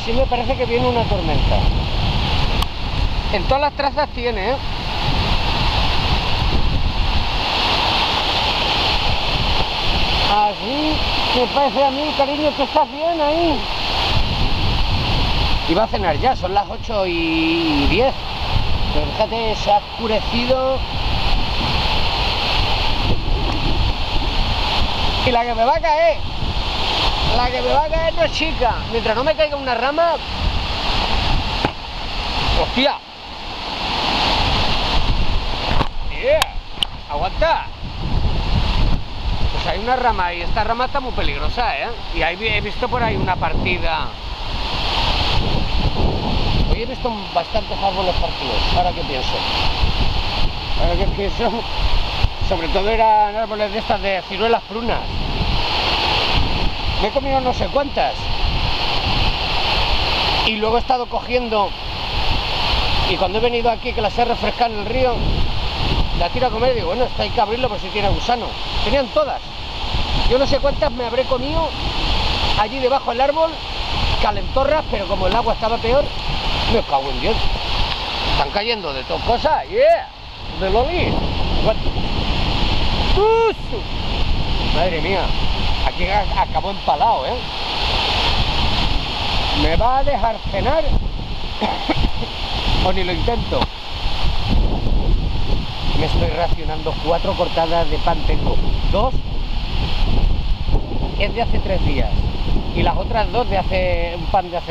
así me parece que viene una tormenta. En todas las trazas tiene, ¿eh? Así me parece a mí, cariño, que estás bien ahí. Iba a cenar ya, son las 8:10. Pero fíjate, se ha oscurecido. Y la que me va a caer, no es chica. Mientras no me caiga una rama. ¡Hostia! ¡Yeah! ¡Aguanta! Pues hay una rama y esta rama está muy peligrosa, ¿eh? Y ahí he visto por ahí una partida. Hoy he visto bastantes árboles partidos, ahora que pienso. Sobre todo eran árboles de estas de ciruelas prunas. Me he comido no sé cuántas. Y luego he estado cogiendo. Y cuando he venido aquí, que las he refrescado en el río, la tiro a comer y digo, bueno, esto hay que abrirlo por si tiene gusano. Tenían todas. Yo no sé cuántas me habré comido allí debajo del árbol, calentorras, pero como el agua estaba peor, me cago en Dios. Están cayendo de todas cosas, yeah, de loli. Madre mía, aquí acabó empalado, ¿eh? ¿Me va a dejar cenar? O ni lo intento. Me estoy racionando 4 cortadas de pan, tengo 2 es de hace 3 días y las otras 2 de hace un pan de hace 2.